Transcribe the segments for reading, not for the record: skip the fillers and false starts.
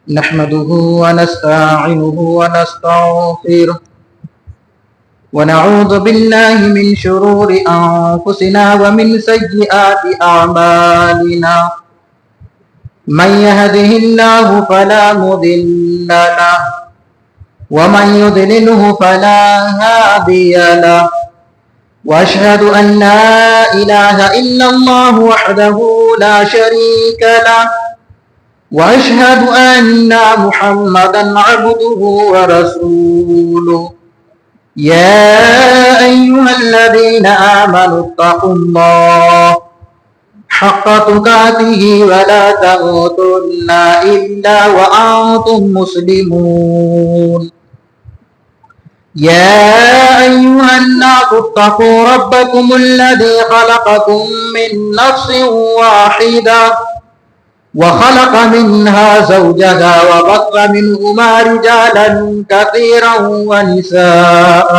نحمده ونستعينه ونستغفره ونعوذ بالله من شرور أنفسنا ومن سيئات أعمالنا من يهده الله فلا مضل له ومن يضلله فلا هادي له وأشهد أن لا إله إلا الله وحده لا شريك له وأشهد أن محمدا عبده ورسوله يا أيها الذين آمنوا اتقوا الله حق تقاته ولا تموتن إلا وأنتم مسلمون يا أيها الناس اتقوا ربكم الذي خلقكم من نفس واحدة وخلق منها زوجها وبث منهما رجالا كثيرا ونساء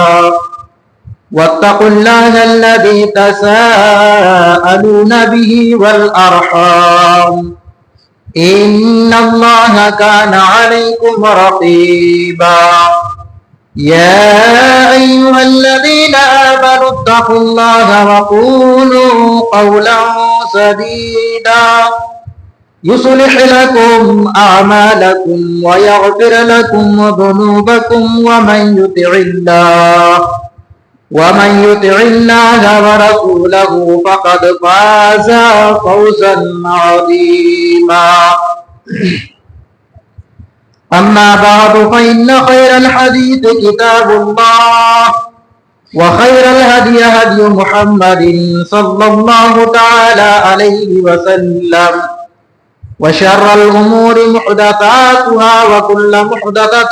واتقوا الله الذي تساءلون به والأرحام إن الله كان عليكم رقيبا يا أيها الذين آمنوا اتقوا الله وقولوا قولا سديدا يصلح لكم أعمالكم ويغفر لكم ذنوبكم ومن يطع الله ورسوله فقد فاز فوزا عظيما أما بعد فإن خير الحديث كتاب الله وخير الهدي هدي محمد صلى الله تعالى عليه وسلم وشر الأمور محدثاتها وكل محدثة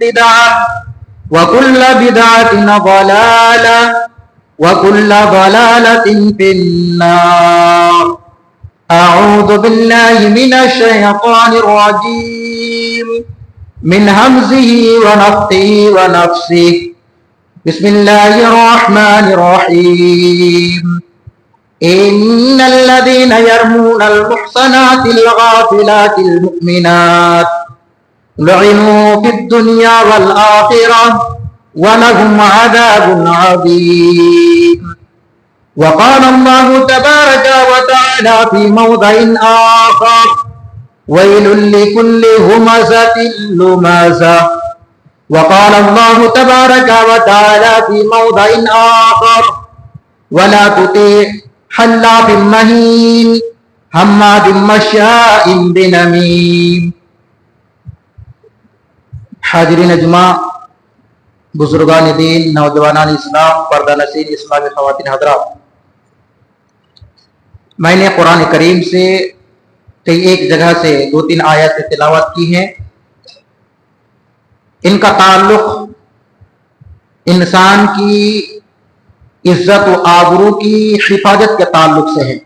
بدعة وكل بدعة ضلالة وكل ضلالة في النار أعوذ بالله من الشيطان الرجيم من همزه ونفخه ونفسه بسم الله الرحمن الرحيم إن الذين يرمون المحصنات الغافلات المؤمنات لعنوا في الدنيا والآخرة ولهم عذاب عظيم وقال الله تبارك وتعالى في موضع آخر ويل لكل همزة لمزة وقال الله تبارك وتعالى في موضع آخر ولا تطيع حلاف مهين حماد مشاء بنميم حاضرین اجماع، بزرگان دین، نوجوانان اسلام، پردہ نشین اسلامی خواتین حضرات، میں نے قرآن کریم سے کئی ایک جگہ سے 2-3 آیات تلاوت کی ہیں۔ ان کا تعلق انسان کی عزت و آبرو کی حفاظت کے تعلق سے ہے،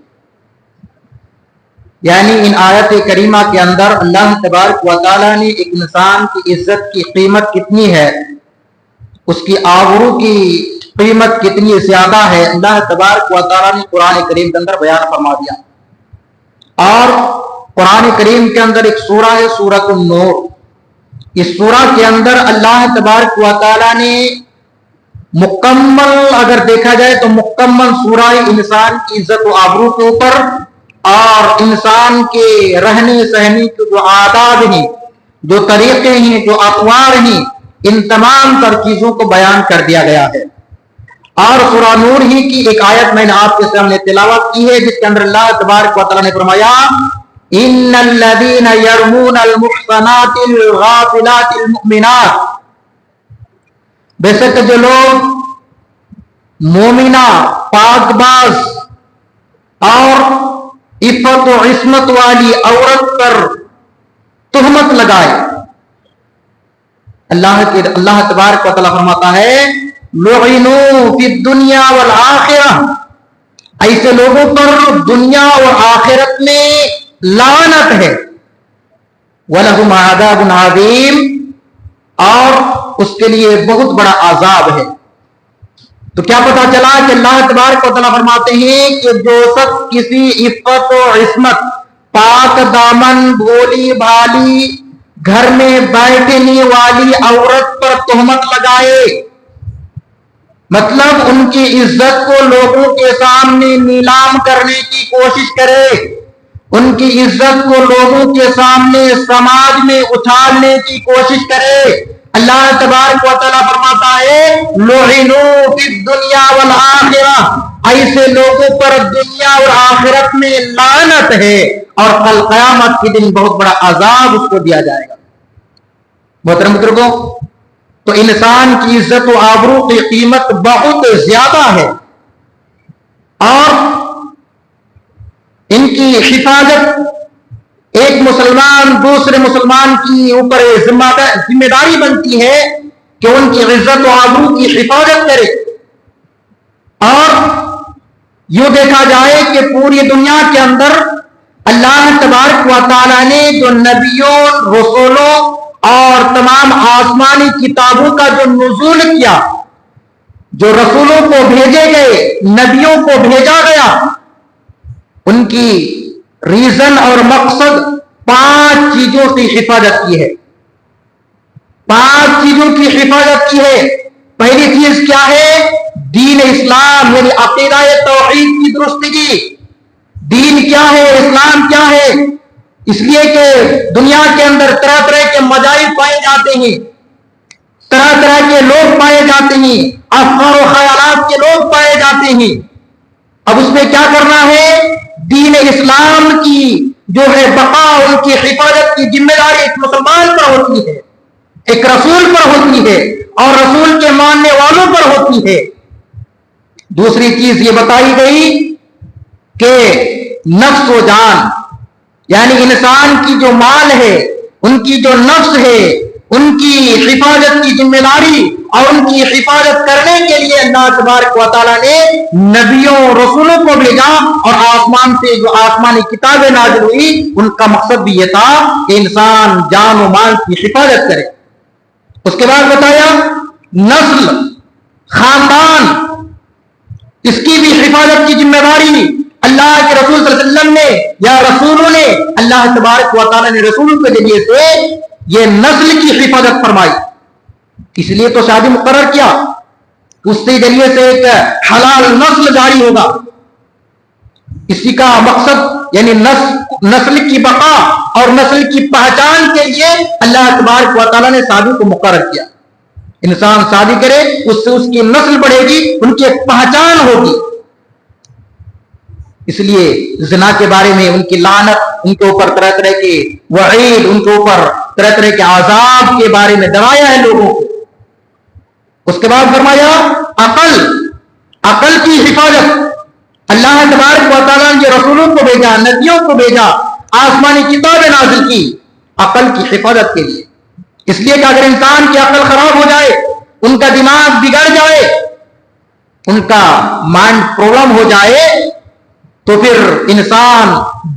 یعنی ان آیت کریمہ کے اندر اللہ تبارک و تعالیٰ نے ایک انسان کی عزت کی قیمت کتنی ہے، اس کی آبرو کی قیمت کتنی زیادہ ہے، اللہ تبارک و تعالیٰ نے قرآن کریم کے اندر بیان فرما دیا۔ اور قرآن کریم کے اندر ایک سورہ ہے سورۃ النور، اس سورہ کے اندر اللہ تبارک و تعالیٰ نے مکمل، اگر دیکھا جائے تو مکمل سورہ انسان کی عزت و آبرو کے اوپر اور انسان کے رہنے سہنے کے جو آداب ہیں، جو طریقے ہیں، جو اطوار ہیں، ان تمام تر چیزوں کو بیان کر دیا گیا ہے۔ اور سورہ نور ہی کی ایک آیت میں نے آپ کے سامنے تلاوت کی ہے، جس کے اندر اللہ تبارک و تعالیٰ نے فرمایا ان الذین یرمون المحصنات الغافلات المؤمنات، بے شک جو لوگ مومنہ، پاک باز اور عفت و عصمت والی عورت پر تہمت لگائے، اللہ تبارک و تعالیٰ فرماتا ہے لعنوا فی الدنیا والآخرہ، ایسے لوگوں پر دنیا اور آخرت میں لعنت ہے، وَلَهُمْ عَذَابٌ عَظِيمٌ، اور اس کے لیے بہت بڑا عذاب ہے۔ تو کیا پتا چلا کہ اللہ تبارک و تعالیٰ فرماتے ہیں کہ جو شخص کسی عفت و عصمت، پاک دامن، بھولی بھالی گھر میں بیٹھنے والی عورت پر تہمت لگائے، مطلب ان کی عزت کو لوگوں کے سامنے نیلام کرنے کی کوشش کرے، ان کی عزت کو لوگوں کے سامنے سماج میں اچھالنے کی کوشش کرے، اللہ تبارک و تعالیٰ فرماتا ہے لعنوا فی الدنیا والآخرہ، ایسے لوگوں پر دنیا اور آخرت میں لعنت ہے اور کل قیامت کے دن بہت بڑا عذاب اس کو دیا جائے گا۔ محترم بزرگوں، تو انسان کی عزت و آبرو کی قیمت بہت زیادہ ہے اور ان کی حفاظت ایک مسلمان دوسرے مسلمان کی اوپر ذمہ داری بنتی ہے کہ ان کی عزت و آبرو کی حفاظت کرے۔ اور یوں دیکھا جائے کہ پوری دنیا کے اندر اللہ تبارک و تعالیٰ نے جو نبیوں، رسولوں اور تمام آسمانی کتابوں کا جو نزول کیا، جو رسولوں کو بھیجے گئے، نبیوں کو بھیجا گیا، ان کی ریزن اور مقصد 5 چیزوں کی حفاظت کی ہے۔ 5 چیزوں کی حفاظت کی ہے۔ پہلی چیز کیا ہے؟ دین اسلام، یعنی عقیدہ توحید کی درستگی۔ دین کیا ہے؟ اسلام کیا ہے؟ اس لیے کہ دنیا کے اندر طرح طرح کے مذاہب پائے جاتے ہیں، طرح طرح کے لوگ پائے جاتے ہیں، افکار و خیالات کے لوگ پائے جاتے ہیں۔ اب اس میں کیا کرنا ہے؟ دین اسلام کی جو ہے بقا، ان کی حفاظت کی ذمہ داری ایک مسلمان پر ہوتی ہے، ایک رسول پر ہوتی ہے اور رسول کے ماننے والوں پر ہوتی ہے۔ دوسری چیز یہ بتائی گئی کہ نفس و جان، یعنی انسان کی جو مال ہے، ان کی جو نفس ہے، ان کی حفاظت کی ذمہ داری اور ان کی حفاظت کرنے کے لیے اللہ تبارک و تعالیٰ نے نبیوں رسولوں کو بھیجا اور آسمان سے جو آسمانی کتابیں نازل ہوئی ان کا مقصد بھی یہ تھا کہ انسان جان و مال کی حفاظت کرے۔ اس کے بعد بتایا نسل، خاندان، اس کی بھی حفاظت کی ذمہ داری اللہ کے رسول صلی اللہ علیہ وسلم نے یا رسولوں نے، اللہ تبارک و تعالیٰ نے رسولوں کے ذریعے سے یہ نسل کی حفاظت فرمائی۔ اس لیے تو شادی مقرر کیا، اس کے ذریعے سے ایک حلال نسل جاری ہوگا۔ اسی کا مقصد یعنی نسل کی بقا اور نسل کی پہچان کے لیے اللہ تبارک و تعالیٰ نے شادی کو مقرر کیا۔ انسان شادی کرے، اس سے اس کی نسل بڑھے گی، ان کی ایک پہچان ہوگی۔ اس لیے زنا کے بارے میں ان کی لعنت، ان کے اوپر طرح طرح کے وعید، ان کے اوپر طرح طرح کے عذاب کے بارے میں ڈرایا ہے لوگوں کو۔ اس کے بعد فرمایا عقل کی حفاظت، اللہ تبارک و تعالیٰ نے رسولوں کو بھیجا، نبیوں کو بھیجا، آسمانی کتابیں نازل کی عقل کی حفاظت کے لیے۔ اس لیے کہ اگر انسان کی عقل خراب ہو جائے، ان کا دماغ بگڑ جائے، ان کا مائنڈ پرابلم ہو جائے تو پھر انسان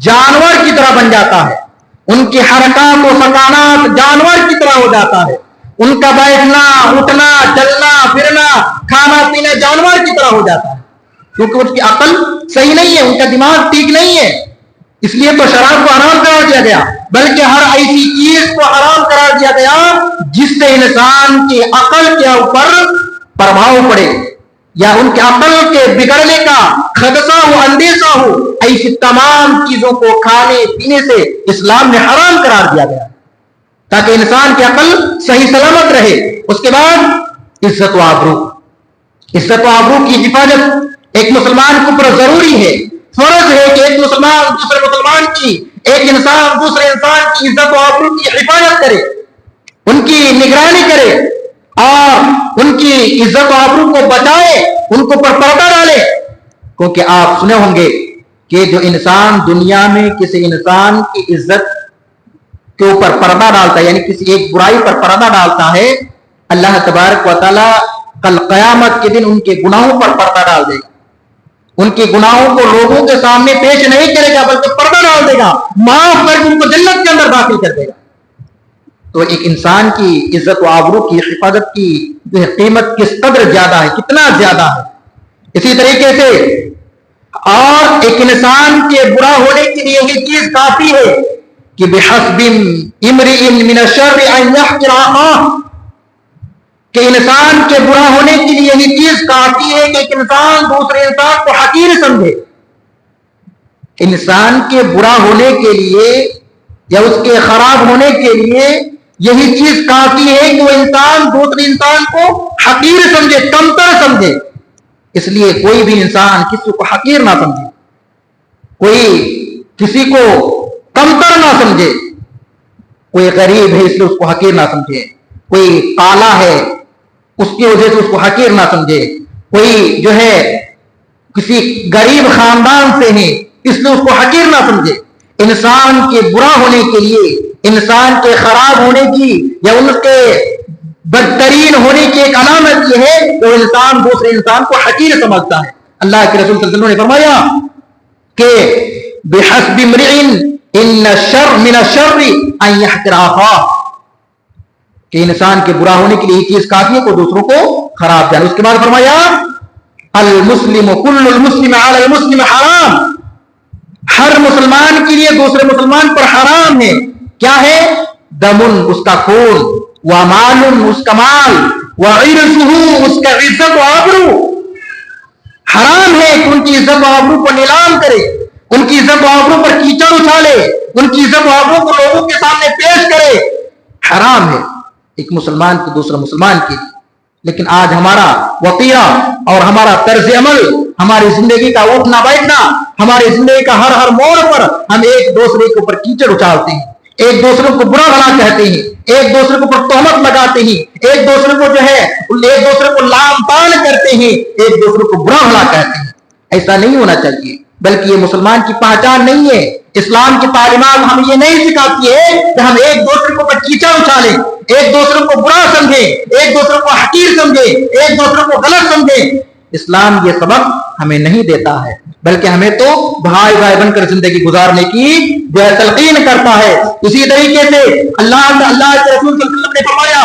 جانور کی طرح بن جاتا ہے، ان کی حرکات و سکانات جانور کی طرح ہو جاتا ہے، ان کا بیٹھنا اٹھنا چلنا پھرنا کھانا پینا جانور کی طرح ہو جاتا ہے، کیونکہ ان کی عقل صحیح نہیں ہے، ان کا دماغ ٹھیک نہیں ہے۔ اس لیے تو شراب کو حرام قرار دیا گیا، بلکہ ہر ایسی چیز کو حرام قرار دیا گیا جس سے انسان کی عقل کے اوپر پربھاؤ پڑے یا ان کے عقل کے بگڑنے کا خدشہ ہو، اندیشہ ہو۔ ایسی تمام چیزوں کو کھانے پینے سے اسلام نے حرام قرار دیا گیا تاکہ انسان کی عقل صحیح سلامت رہے۔ اس کے بعد عزت و آبرو، عزت و آبرو کی حفاظت ایک مسلمان کے اوپر ضروری ہے، فرض ہے کہ ایک مسلمان دوسرے مسلمان کی، ایک انسان دوسرے انسان کی عزت و آبرو کی حفاظت کرے، ان کی نگرانی کرے اور ان کی عزت و آبرو کو بچائے، ان کو پر پردہ ڈالے۔ کیونکہ آپ سنے ہوں گے کہ جو انسان دنیا میں کسی انسان کی عزت کے اوپر پردہ ڈالتا ہے، یعنی کسی ایک برائی پر پردہ ڈالتا ہے، اللہ تبارک و تعالیٰ کل قیامت کے دن ان کے گناہوں پر پردہ ڈال دے گا، ان کے گناہوں کو لوگوں کے سامنے پیش نہیں کرے گا بلکہ پردہ ڈال دے گا، معاف کر کے ان کو جنت کے اندر داخل کر دے گا۔ تو ایک انسان کی عزت و آبرو کی حفاظت کی جو ہے قیمت کس قدر زیادہ ہے، کتنا زیادہ ہے۔ اسی طریقے سے اور ایک انسان کے برا ہونے کے لیے یہ چیز کافی ہے کہ بحسب امرئ من الشر ان يحقر اخاه، کہ انسان کے برا ہونے کے لیے یہی چیز کافی ہے کہ ایک انسان دوسرے انسان کو حقیر سمجھے. انسان کے برا ہونے کے لیے یا اس کے خراب ہونے کے لیے یہی چیز کافی ہے کہ وہ انسان دوسرے انسان کو حقیر سمجھے، کمتر سمجھے. اس لیے کوئی بھی انسان کسی کو حقیر نہ سمجھے، کوئی کسی کو کمتر نہ سمجھے. کوئی غریب ہے اس لیے اس کو حقیر نہ سمجھے، کوئی کالا ہے اس کی وجہ سے اس کو حقیر نہ سمجھے، کوئی جو ہے کسی غریب خاندان سے ہے اس لیے اس کو حقیر نہ سمجھے. انسان کے برا ہونے کے لیے، انسان کے خراب ہونے کی یا ان کے بدترین ہونے کی ایک علامت یہ ہے کہ وہ انسان دوسرے انسان کو حقیر سمجھتا ہے. اللہ کے رسول صلی اللہ علیہ وسلم نے فرمایا کہ بحسب امرئ ان الشر من الشر ان يحقر اخاه، کہ انسان کے برا ہونے کے لیے یہ چیز کافی ہے کہ دوسروں کو خراب جانے. اس کے بعد فرمایا المسلم کل المسلم علی المسلم حرام، ہر مسلمان کے لیے دوسرے مسلمان پر حرام ہے. کیا ہے؟ دمن اس کا خون، ومال اس کا مال، وعرضہ اس کا عزت و آبرو. حرام ہے کہ ان کی عزت و آبرو کو نیلام کرے، ان کی عزت و آبرو پر کیچڑ اچھالے، ان کی عزت و آبرو کو لوگوں کے سامنے پیش کرے. حرام ہے ایک مسلمان کو دوسرا مسلمان کے لیے. لیکن آج ہمارا وقیہ اور ہمارا طرز عمل، ہماری زندگی کا اٹھنا بیٹھنا، ہماری زندگی کا ہر موڑ پر ہم ایک دوسرے کے اوپر کیچڑ اچھالتے ہیں، ایک دوسرے کو برا بھلا کہتے ہیں، ایک دوسرے کے اوپر تہمت لگاتے ہیں، ایک دوسرے کو جو ہے ایک دوسرے کو لام تان کرتے ہیں، ایک دوسرے کو برا بھلا کہتے ہیں. ایسا نہیں ہونا چاہیے، بلکہ یہ مسلمان کی پہچان نہیں ہے. اسلام کی تعلیمات ہم یہ نہیں سکھاتی ہے کہ ہم ایک دوسرے کو کیچڑ اچھالیں، ایک دوسرے کو برا سمجھیں، ایک دوسرے کو حقیر سمجھیں، ایک دوسرے کو غلط سمجھیں. اسلام یہ سبق ہمیں نہیں دیتا ہے، بلکہ ہمیں تو بھائی بھائی بن کر زندگی گزارنے کی تلقین کرتا ہے. اسی طریقے سے اللہ کے رسول صلی اللہ علیہ وسلم نے فرمایا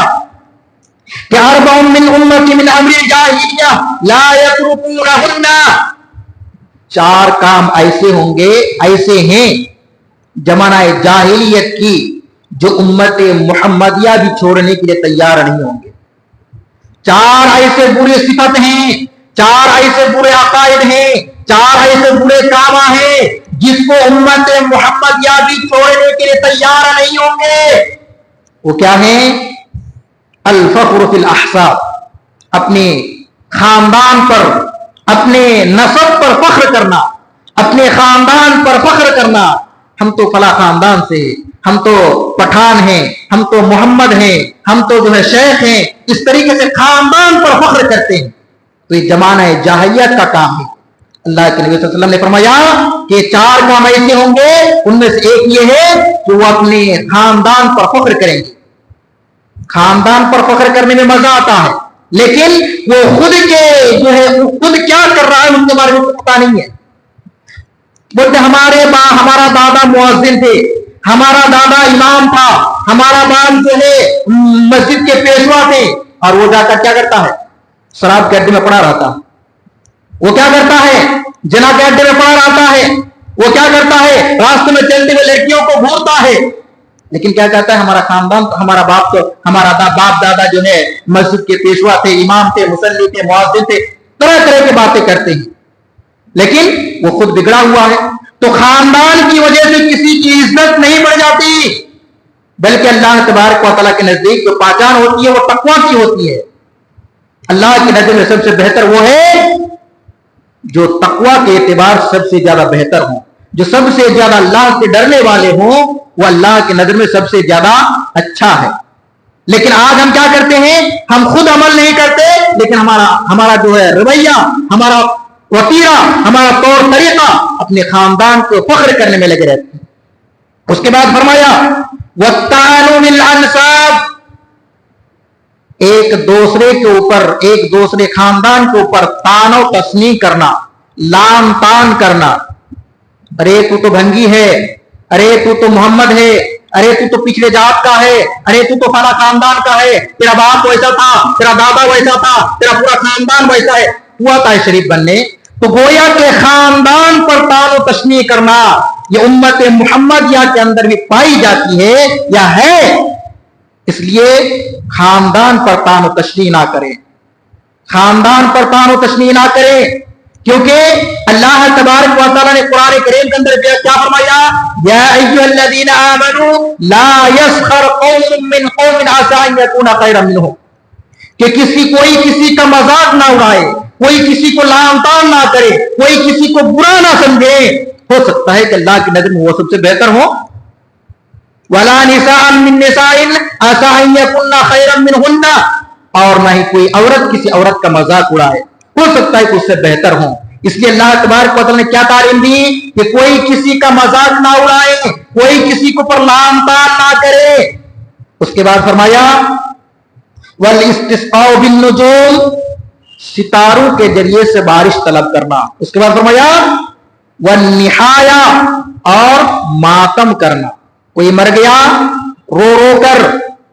کہ اربع من امتی من امر الجاہلیہ لا یترکونہن، چار کام ایسے ہوں گے، ایسے ہیں زمانہ جاہلیت کی جو امت محمدیہ بھی چھوڑنے کے لیے تیار نہیں ہوں گے. چار ایسے برے صفت ہیں، چار ایسے برے عقائد ہیں، چار ایسے برے کام ہیں جس کو امت محمدیہ بھی چھوڑنے کے لیے تیار نہیں ہوں گے. وہ کیا ہیں؟ الفخر فی الاحساب، اپنے خاندان پر، اپنے نسب پر فخر کرنا، اپنے خاندان پر فخر کرنا. ہم تو فلاں خاندان سے، ہم تو پٹھان ہیں، ہم تو محمد ہیں، ہم تو جو ہے شیخ ہیں، اس طریقے سے خاندان پر فخر کرتے ہیں. تو یہ زمانہ جاہلیت کا کام ہے. اللہ کے نبی صلی اللہ علیہ وسلم نے فرمایا کہ چار کام ایسے ہوں گے، ان میں سے ایک یہ ہے کہ وہ اپنے خاندان پر فخر کریں گے. خاندان پر فخر کرنے میں مزہ آتا ہے، لیکن وہ خود کے جو ہے خود کیا کر رہا ہے ان کے بارے میں پتا نہیں ہے. بولتے ہمارا دادا مؤذن تھے، ہمارا دادا امام تھا، ہمارا باپ جو ہے مسجد کے پیشوا تھے، اور وہ جا کر کیا کرتا ہے؟ شراب کے اڈے میں پڑا رہتا ہے. وہ کیا کرتا ہے؟ جنا کے اڈے میں پڑا رہتا ہے. وہ کیا کرتا ہے؟ راستے میں چلتے ہوئے لڑکیوں کو گھورتا ہے. لیکن کیا کہتا ہے؟ ہمارا خاندان، ہمارا باپ دادا جو ہے مسجد کے پیشوا تھے، امام تھے، مصلی تھے، مؤذن تھے، طرح طرح کی باتیں کرتے ہیں، لیکن وہ خود بگڑا ہوا ہے. تو خاندان کی وجہ سے کسی کی عزت نہیں بڑھ جاتی، بلکہ اللہ تبارک و تعالیٰ کے نزدیک جو پہچان ہوتی ہے وہ تقویٰ کی ہوتی ہے. اللہ کی نظر میں سب سے بہتر وہ ہے جو تقویٰ کے اعتبار سب سے زیادہ بہتر ہوں، جو سب سے زیادہ اللہ سے ڈرنے والے ہوں، وہ اللہ کی نظر میں سب سے زیادہ اچھا ہے. لیکن آج ہم کیا کرتے ہیں؟ ہم خود عمل نہیں کرتے، لیکن ہمارا جو ہے رویہ، ہمارا وتیرہ، ہمارا طور طریقہ اپنے خاندان کو فخر کرنے میں لگے رہتے ہیں. اس کے بعد فرمایا وَالتَّعَانُ بِالْأَنْسَابِ، ایک دوسرے کے اوپر، ایک دوسرے خاندان کے اوپر تان و تثنی کرنا، لام تان کرنا. ارے تو بھنگی ہے، ارے تو محمد ہے، ارے تو پچھلے جات کا ہے، ارے تو فلاں خاندان کا ہے، تیرا باپ ویسا تھا، تیرا دادا ویسا تھا، تیرا پورا خاندان ویسا ہے. ہوا تھا شریف بننے تو گویا کہ خاندان پر تان و تشنیع کرنا یہ امت محمدیہ کے اندر بھی پائی جاتی ہے یا ہے، اس لیے خاندان پر تان و تشنیع نہ کریں، خاندان پر تان و تشنیع نہ کریں، کیونکہ اللہ تبارک و تعالیٰ نے قرآن کریم کے اندر کیا فرمایا؟ یا ایھا الذین آمنوا لا یسخر قوم من قوم عسى ان یکون خیرا منهم، کہ کوئی کسی کا مذاق نہ اڑائے، کوئی کسی کو لعن طعن نہ کرے، کوئی کسی کو برا نہ سمجھے، ہو سکتا ہے کہ اللہ کی نظر میں وہ سب سے بہتر ہو۔ ولا نساء من نساء عسى ان یکن خیرا منهن، اور نہ ہی کوئی عورت کسی عورت کا مذاق اڑائے، ہو سکتا ہے کہ اس سے بہتر ہوں۔ اس لیے اللہ تبارک و تعالیٰ نے کیا تعلیم دی کہ کوئی کسی کا مذاق نہ اڑائے، کوئی کسی کو پر لعن طعن نہ کرے۔ اس کے بعد فرمایا والاستسقاء بالنجوم، ستاروں کے ذریعے سے بارش طلب کرنا۔ اس کے بعد فرمایا والنحایا، اور ماتم کرنا، کوئی مر گیا رو رو کر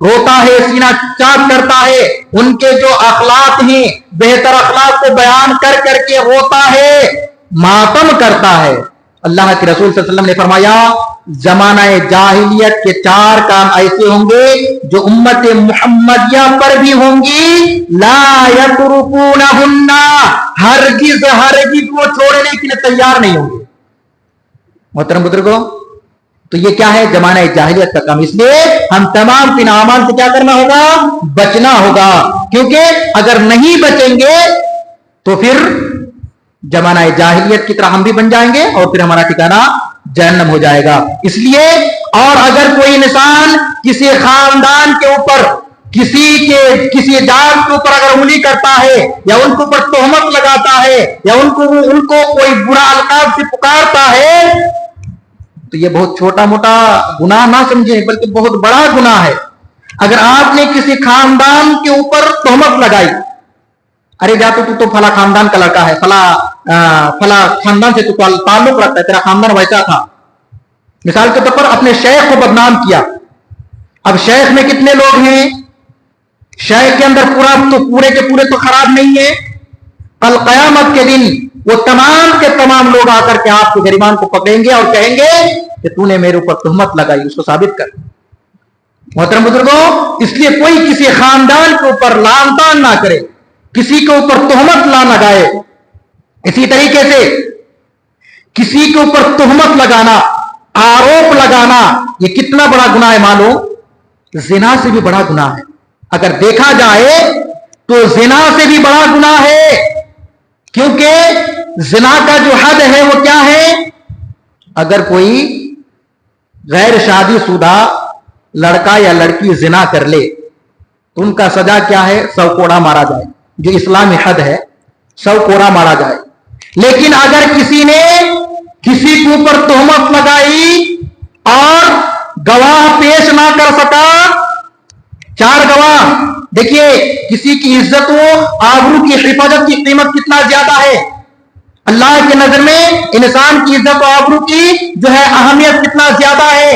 روتا ہے، سینہ چاک کرتا ہے، ان کے جو اخلاق ہیں بہتر اخلاق کو بیان کر کر کے روتا ہے، ماتم کرتا ہے۔ اللہ کے رسول صلی اللہ علیہ وسلم نے فرمایا زمانہ جاہلیت کے 4 کام ایسے ہوں گے جو امت محمدیہ پر بھی ہوں گی، لا یترکونہن، ہرگز وہ چھوڑنے کے لیے تیار نہیں ہوں گے۔ محترم بزرگوں، تو یہ کیا ہے؟ زمانہ جاہلیت کا کام۔ اس لیے ہم تمام تین اعمال سے کیا کرنا ہوگا؟ بچنا ہوگا، کیونکہ اگر نہیں بچیں گے تو پھر زمانہ جاہلیت کی طرح ہم بھی بن جائیں گے اور پھر ہمارا ٹھکانہ جہنم ہو جائے گا۔ اس لیے اور اگر کوئی انسان کسی خاندان کے اوپر کسی جات کے اوپر اگر انگلی کرتا ہے یا ان کے اوپر تہمت لگاتا ہے یا ان کو کوئی برا القاب سے پکارتا ہے تو یہ بہت چھوٹا موٹا گناہ نہ سمجھیں، بلکہ بہت بڑا گناہ ہے۔ اگر آپ نے کسی خاندان کے اوپر تہمت لگائی، ارے جا تو فلاں خاندان کا لڑکا ہے، فلاں خاندان سے تو تعلق رکھتا ہے، تیرا خاندان ویسا تھا، مثال کے طور پر اپنے شیخ کو بدنام کیا۔ اب شیخ میں کتنے لوگ ہیں؟ شیخ کے اندر پورے کے پورے تو خراب نہیں ہے، کل قیامت کے دن وہ تمام کے تمام لوگ آ کر کے آپ کے گریبان کو پکڑیں گے اور کہیں گے کہ تو نے میرے اوپر تہمت لگائی، اس کو ثابت کر۔ محترم بزرگوں، اس لیے کوئی کسی خاندان کے اوپر لعن طعن نہ کرے، کسی کے اوپر تہمت نہ لگائے۔ اسی طریقے سے کسی کے اوپر تہمت لگانا، آروپ لگانا، یہ کتنا بڑا گناہ ہے معلوم؟ زنا سے بھی بڑا گناہ ہے۔ اگر دیکھا جائے تو زنا سے بھی بڑا گناہ ہے، کیونکہ زنا کا جو حد ہے وہ کیا ہے؟ اگر کوئی غیر شادی شدہ لڑکا یا لڑکی زنا کر لے تو ان کا سزا کیا ہے؟ 100 کوڑا مارا جائے، جو اسلامی حد ہے، 100 کوڑا مارا جائے۔ لیکن اگر کسی نے کسی کے اوپر تہمت لگائی اور گواہ پیش نہ کر سکا، 4 گواہ، دیکھیے کسی کی عزت و آبرو کی حفاظت کی قیمت کتنا زیادہ ہے، اللہ کی نظر میں انسان کی عزت و آبرو کی جو ہے اہمیت کتنا زیادہ ہے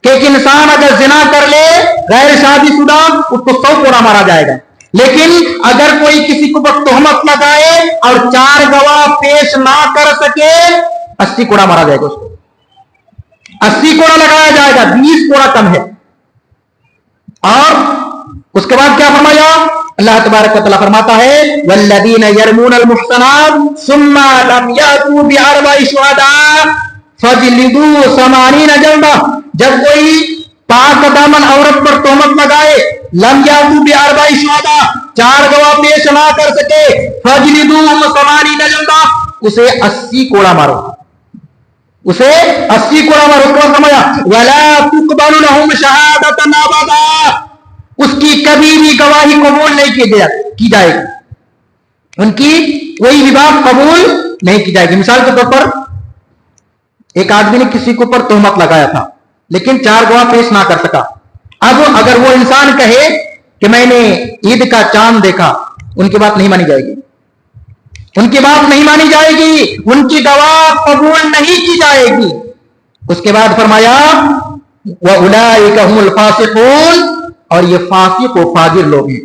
کہ ایک انسان اگر زنا کر لے غیر شادی شدہ اس کو 100 کوڑا مارا جائے گا، لیکن اگر کوئی کسی کو پر تہمت لگائے اور 4 گواہ پیش نہ کر سکے 80 کوڑا مارا جائے گا، اس کو 80 کوڑا لگایا جائے گا، 20 کوڑا کم ہے۔ اور اس کے بعد کیا فرمایا؟ اللہ تبارک و تعالیٰ فرماتا ہے والذین یرمون المحصنات ثم لم یأتوا بأربع شہداء فجلدوا 80 جلدہ۔ جب کوئی پاک دامن عورت پر تہمت لگائے، لم یأتوا بأربع شہداء، 4 گواہ پیش نہ کر سکے، فجلدوا 80 جلدہ، اسے 80 کوڑا مارو، اسے 80 کوڑا مارو۔ اس کو فرمایا ولا تقبل لهم شہادۃ ابدا، اس کی کبھی بھی گواہی قبول نہیں کی جائے گی، ان کی کوئی بھی بات قبول نہیں کی جائے گی۔ مثال کے طور پر ایک آدمی نے کسی کے اوپر تہمت لگایا تھا لیکن 4 گواہ پیش نہ کر سکا، اب اگر وہ انسان کہے کہ میں نے عید کا چاند دیکھا، ان کی بات نہیں مانی جائے گی، ان کی بات نہیں مانی جائے گی، ان کی گواہ قبول نہیں کی جائے گی۔ اس کے بعد فرمایا وَأُولَئِكَ هُمُ الْفَاسِقُونَ، اور یہ فاسق و فاجر لوگ ہیں۔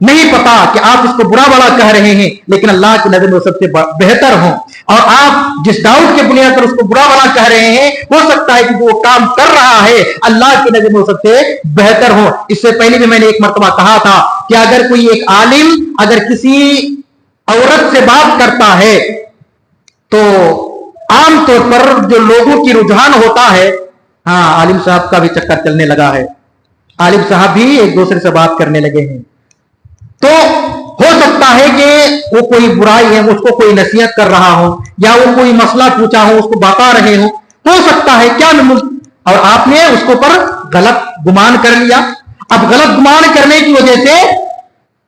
نہیں پتا کہ آپ اس کو برا بڑا کہہ رہے ہیں لیکن اللہ کی نظر میں وہ سب سے بہتر ہوں، اور آپ جس ڈاؤٹ کے بنیاد پر اس کو برا بڑا کہہ رہے ہیں ہو سکتا ہے کہ وہ کام کر رہا ہے اللہ کی نظر میں وہ سب سے بہتر ہو۔ اس سے پہلے بھی میں نے ایک مرتبہ کہا تھا کہ اگر کوئی ایک عالم اگر کسی عورت سے بات کرتا ہے تو عام طور پر جو لوگوں کی رجحان ہوتا ہے، ہاں عالم صاحب کا بھی چکر چلنے لگا ہے، عالم صاحب بھی ایک دوسرے سے بات کرنے لگے ہیں، تو ہو سکتا ہے کہ وہ کوئی برائی ہے اس کو کوئی نصیحت کر رہا ہو یا وہ کوئی مسئلہ پوچھا ہو اس کو بتا رہے ہو سکتا ہے کیا اور آپ نے اس کو پر غلط گمان کر لیا۔ اب غلط گمان کرنے کی وجہ سے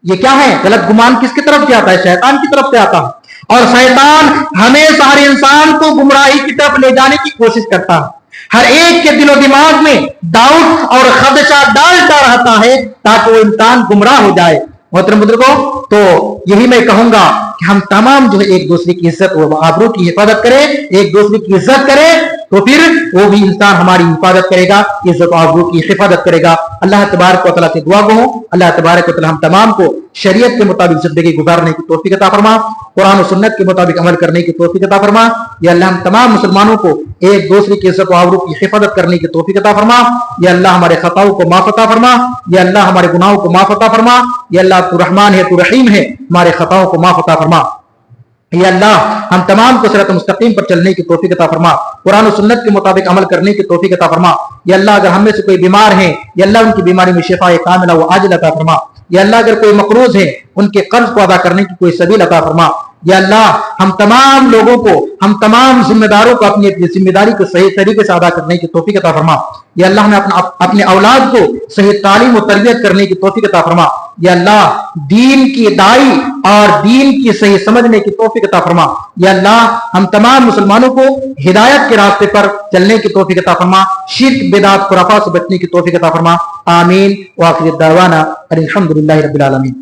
یہ کیا ہے؟ غلط گمان کس کی طرف سے آتا ہے؟ شیطان کی طرف سے آتا ہے، اور شیطان ہمیشہ ہر انسان کو گمراہی کی طرف لے جانے کی کوشش کرتا ہے، ہر ایک کے دل و دماغ میں ڈاؤٹ اور خدشہ ڈالتا رہتا ہے تاکہ وہ انسان گمراہ ہو جائے۔ محترم بزرگوں، تو یہی میں کہوں گا کہ ہم تمام جو ہے ایک دوسرے کی عزت و آبرو کی حفاظت کریں، ایک دوسرے کی عزت کریں، تو پھر وہ بھی انسان ہماری حفاظت کرے گا، عزت و آبرو کی حفاظت کرے گا۔ اللہ تبارک و تعالیٰ سے دعا گو، اللہ تبارک و تعالیٰ ہم تمام کو شریعت کے مطابق زندگی گزارنے کی توفیق عطا فرما، قرآن و سنت کے مطابق عمل کرنے کی توفیق عطا فرما۔ یا اللہ ہم تمام مسلمانوں کو ایک دوسرے کی عزت و آبرو کی حفاظت کرنے کی توفیق عطا فرما۔ یا اللہ ہمارے خطاؤں کو معاف عطا فرما، یا اللہ ہمارے گناہوں کو معاف عطا فرما، یا اللہ تو رحمان ہے تو رحیم ہے، ہمارے خطاؤں کو معاف عطا فرما۔ یا اللہ ہم تمام کو صراط مستقیم پر چلنے کی توفیق عطا فرما، قرآن و سنت کے مطابق عمل کرنے کی توفیق عطا فرما۔ یا اللہ اگر ہم میں سے کوئی بیمار ہیں یا اللہ ان کی بیماری میں شفا کاملہ و عاجل عطا فرما۔ یا اللہ اگر کوئی مقروض ہے ان کے قرض کو ادا کرنے کی کوئی سبیل عطا فرما۔ یا اللہ ہم تمام لوگوں کو، ہم تمام ذمہ داروں کو اپنی ذمہ داری کو صحیح طریقے سے ادا کرنے کی توفیق عطا فرما۔ یا اللہ ہمیں اپنے اولاد کو صحیح تعلیم و تربیت کرنے کی توفیق عطا فرما۔ یا اللہ دین کی دائی اور دین کی صحیح سمجھنے کی توفیق عطا فرما۔ یا اللہ ہم تمام مسلمانوں کو ہدایت کے راستے پر چلنے کی توفیق عطا فرما، شرک بدعت خرافات سے بچنے کی توفیق عطا فرما۔ آمین۔ وآخر دعوانا الحمدللہ رب العالمین۔